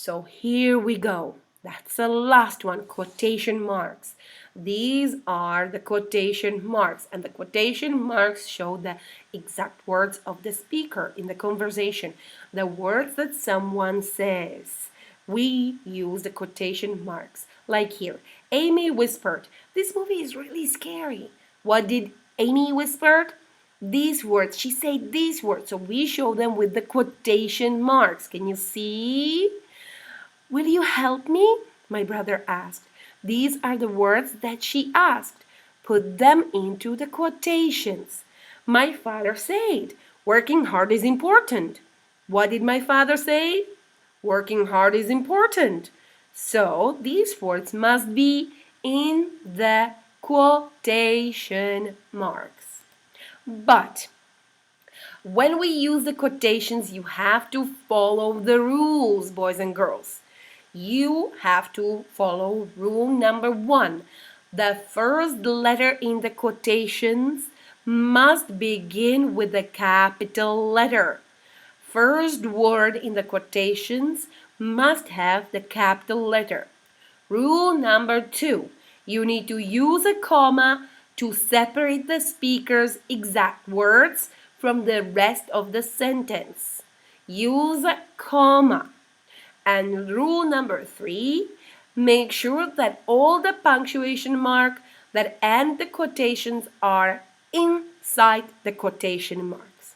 So here we go. That's the last one, quotation marks. These are the quotation marks, and the quotation marks show the exact words of the speaker in the conversation, the words that someone says. We use the quotation marks. Like here, Amy whispered, "This movie is really scary." What did Amy whisper? These words. She said these words. So we show them with the quotation marks. Can you see? "Will you help me?" my brother asked. These are the words that she asked. Put them into the quotations. My father said, "Working hard is important." What did my father say? Working hard is important. So these words must be in the quotation marks. But when we use the quotations, you have to follow the rules, boys and girls. You have to follow rule number 1. The first letter in the quotations must begin with a capital letter. First word in the quotations must have the capital letter. Rule number 2. You need to use a comma to separate the speaker's exact words from the rest of the sentence. Use a comma. And rule number 3, make sure that all the punctuation marks that end the quotations are inside the quotation marks.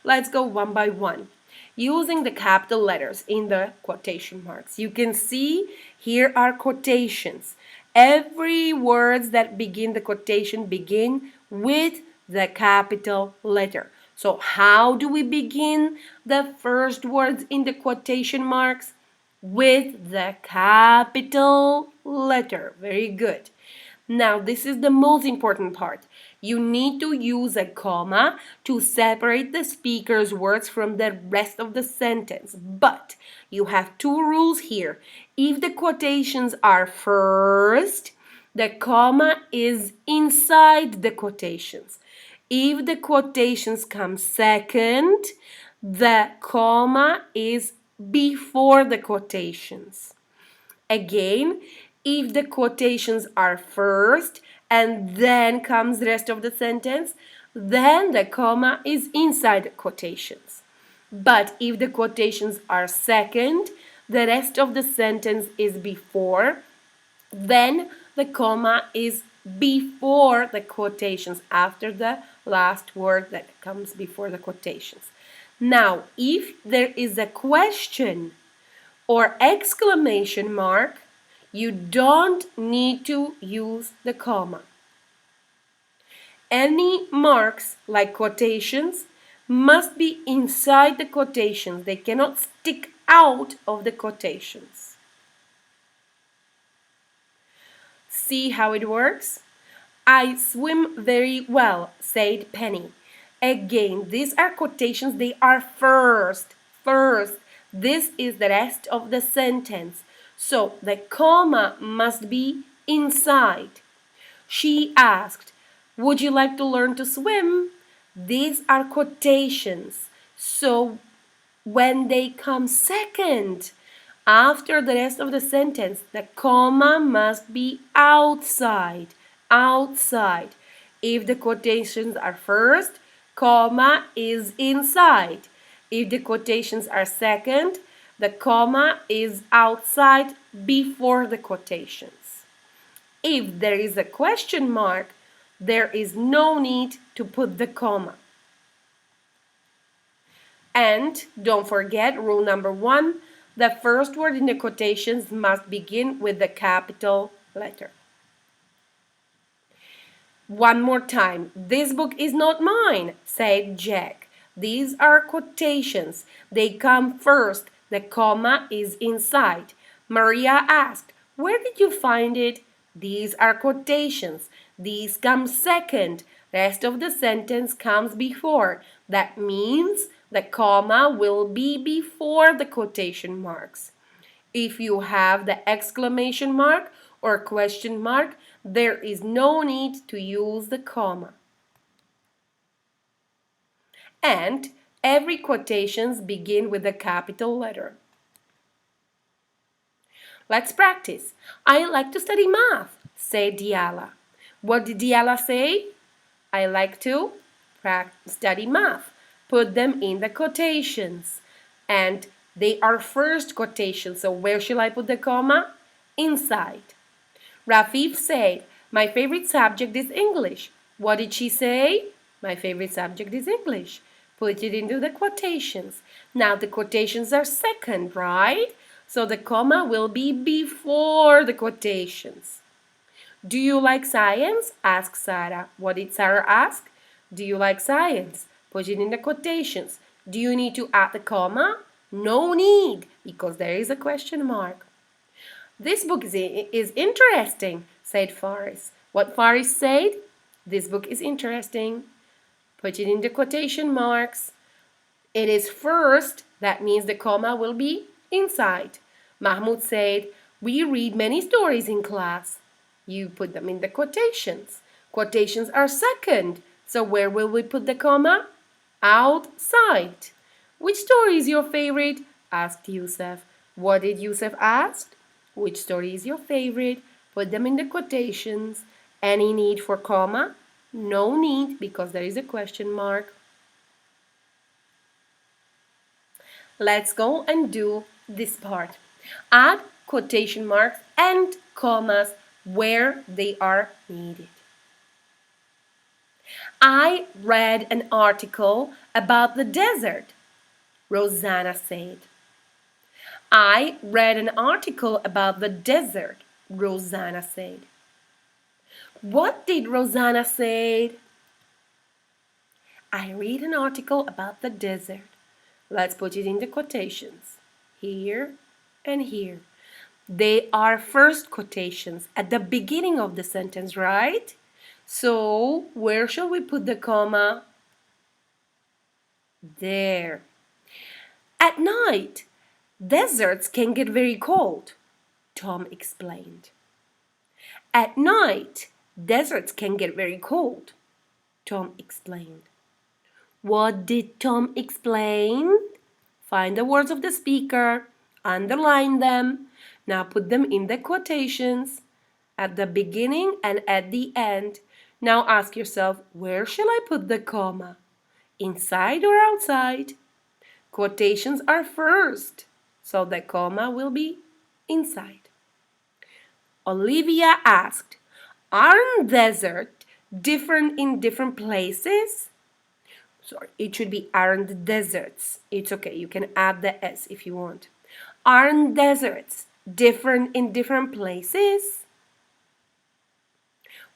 Let's go one by one. Using the capital letters in the quotation marks. You can see here are quotations. Every words that begin the quotation begin with the capital letter. So how do we begin the first words in the quotation marks? With the capital letter. Very good. Now, this is the most important part. You need to use a comma to separate the speaker's words from the rest of the sentence. But you have two rules here. If the quotations are first, the comma is inside the quotations. If the quotations come second, the comma is before the quotations. Again, if the quotations are first and then comes the rest of the sentence, then the comma is inside the quotations. But if the quotations are second, the rest of the sentence is before, then the comma is before the quotations, after the last word that comes before the quotations. Now, if there is a question or exclamation mark, you don't need to use the comma. Any marks like quotations must be inside the quotations. They cannot stick out of the quotations. See how it works? "I swim very well," said Penny. Again, these are quotations. They are first. First. This is the rest of the sentence. So the comma must be inside. She asked, "Would you like to learn to swim?" These are quotations. So when they come second, after the rest of the sentence, the comma must be outside. Outside. If the quotations are first, comma is inside. If the quotations are second, the comma is outside before the quotations. If there is a question mark, there is no need to put the comma. And don't forget rule number 1, the first word in the quotations must begin with the capital letter. One more time. "This book is not mine," said Jack. These are quotations. They come first. The comma is inside. Maria asked, "Where did you find it?" These are quotations. These come second. Rest of the sentence comes before. That means the comma will be before the quotation marks. If you have the exclamation mark or question mark, there is no need to use the comma. And every quotations begin with a capital letter. Let's practice. I like to study math, said Diala. What did Diala say? I like to study math. Put them in the quotations. And they are first quotations, so where shall I put the comma? Inside. Rafif said, my favorite subject is English. What did she say? My favorite subject is English. Put it into the quotations. Now the quotations are second, right? So the comma will be before the quotations. Do you like science? Asked Sarah. What did Sarah ask? Do you like science? Put it in the quotations. Do you need to add the comma? No need, because there is a question mark. This book is interesting, said Faris. What Faris said? This book is interesting. Put it in the quotation marks. It is first, that means the comma will be inside. Mahmoud said, we read many stories in class. You put them in the quotations. Quotations are second, so where will we put the comma? Outside. Which story is your favorite? Asked Yusuf. What did Yusuf ask? Which story is your favorite? Put them in the quotations. Any need for comma? No need, because there is a question mark. Let's go and do this part. Add quotation marks and commas where they are needed. I read an article about the desert, Rosanna said. I read an article about the desert, Rosanna said. What did Rosanna say? I read an article about the desert. Let's put it in the quotations. Here and here. They are first quotations at the beginning of the sentence, right? So, where shall we put the comma? There. At night, deserts can get very cold, Tom explained. At night, deserts can get very cold, Tom explained. What did Tom explain? Find the words of the speaker, underline them. Now put them in the quotations at the beginning and at the end. Now ask yourself, where shall I put the comma? Inside or outside? Quotations are first, so the comma will be inside. Olivia asked, aren't deserts different in different places? Sorry, it should be aren't deserts. It's okay, you can add the S if you want. Aren't deserts different in different places?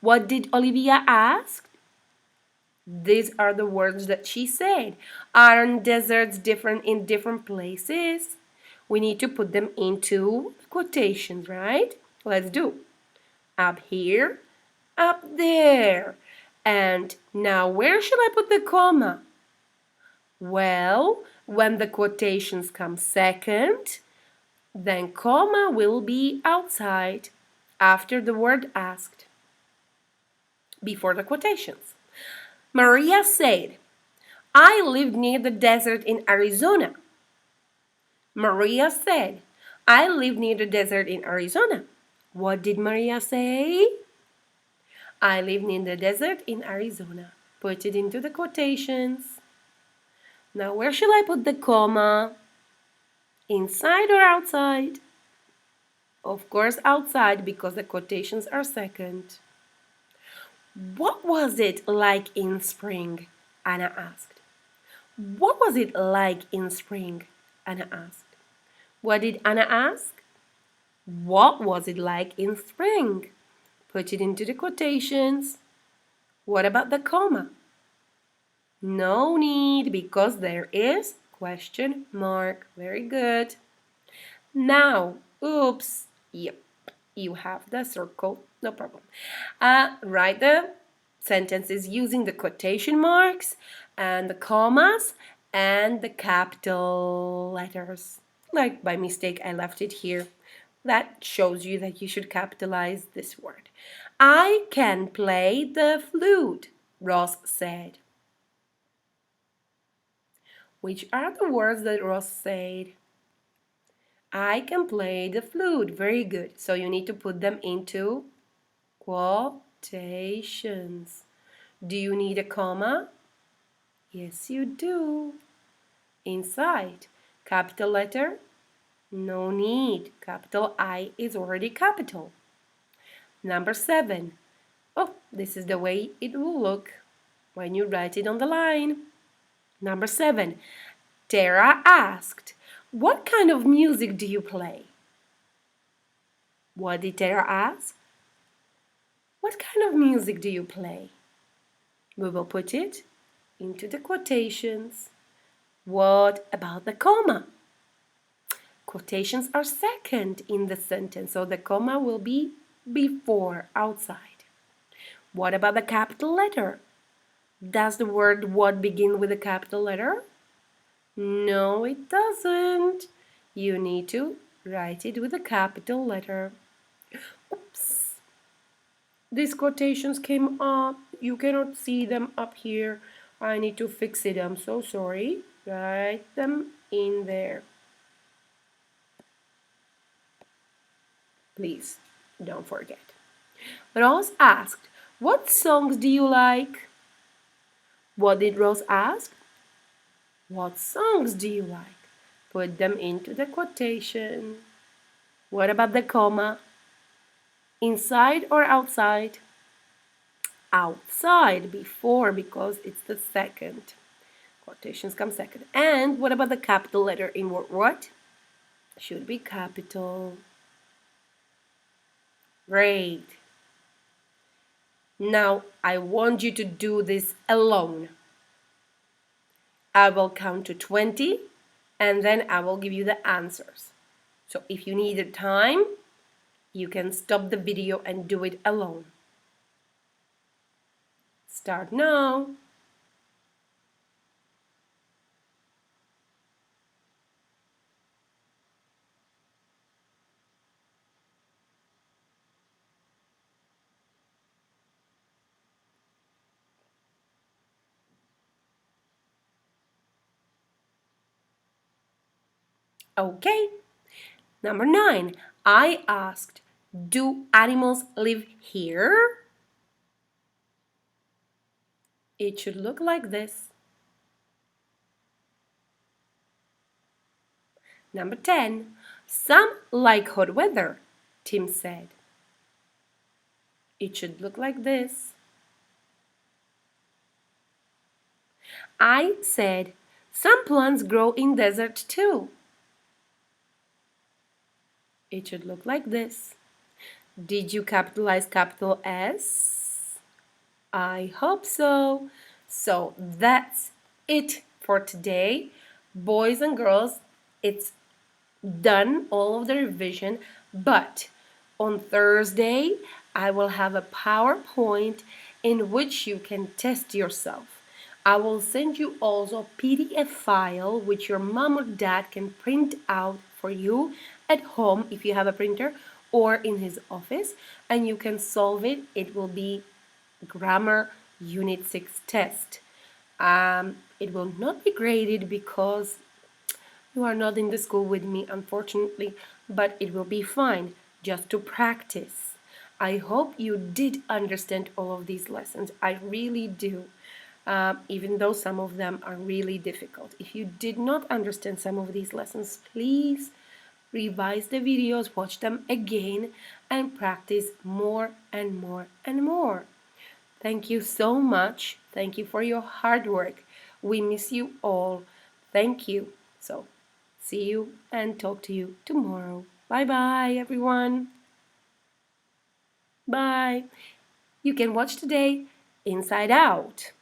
What did Olivia ask? These are the words that she said. Aren't deserts different in different places? We need to put them into quotations, right? Let's do. Up here, up there. And now where should I put the comma? Well, when the quotations come second, then comma will be outside after the word asked, before the quotations. Maria said, I live near the desert in Arizona. Maria said, I live near the desert in Arizona. What did Maria say? I live near the desert in Arizona. Put it into the quotations. Now where shall I put the comma? Inside or outside? Of course outside, because the quotations are second. What was it like in spring? Anna asked. What was it like in spring? Anna asked. What did Anna ask? What was it like in spring? Put it into the quotations. What about the comma? No need, because there is question mark. Very good. Now, oops, yep, you have the circle, no problem. Write the sentences using the quotation marks and the commas and the capital letters. Like by mistake, I left it here. That shows you that you should capitalize this word. I can play the flute, Ross said. Which are the words that Ross said? I can play the flute. Very good. So you need to put them into quotations. Do you need a comma? Yes, you do. Inside. Capital letter? No need. Capital I is already capital. Number 7. Oh, this is the way it will look when you write it on the line. Number 7. Tara asked, "What kind of music do you play?" What did Tara ask? What kind of music do you play? We will put it into the quotations. What about the comma? Quotations are second in the sentence, so the comma will be before, outside. What about the capital letter? Does the word what begin with a capital letter? No, it doesn't. You need to write it with a capital letter. Oops. These quotations came up. You cannot see them up here. I need to fix it. I'm so sorry. Write them in there. Please don't forget. Rose asked, "What songs do you like?" What did Rose ask? What songs do you like? Put them into the quotation. What about the comma? Inside or outside? Outside before, because it's the second. Quotations come second. And what about the capital letter in what? Should be capital. Great. Now I want you to do this alone. I will count to 20 and then I will give you the answers. So if you need time, you can stop the video and do it alone. Start now. Okay. Number 9. I asked, "Do animals live here?" It should look like this. Number 10. Some like hot weather, Tim said. It should look like this. I said, "Some plants grow in desert too." It should look like this. Did you capitalize capital S? I hope so. So that's it for today. Boys and girls, it's done, all of the revision, but on Thursday I will have a PowerPoint in which you can test yourself. I will send you also a PDF file which your mom or dad can print out for you at home if you have a printer or in his office, and you can solve it. It will be grammar unit 6 test. It will not be graded because you are not in the school with me, unfortunately, but it will be fine just to practice. I hope you did understand all of these lessons. I really do, even though some of them are really difficult. If you did not understand some of these lessons, please revise the videos, watch them again, and practice more and more and more. Thank you so much. Thank you for your hard work. We miss you all. Thank you. So, see you and talk to you tomorrow. Bye bye, everyone. Bye. You can watch today Inside Out.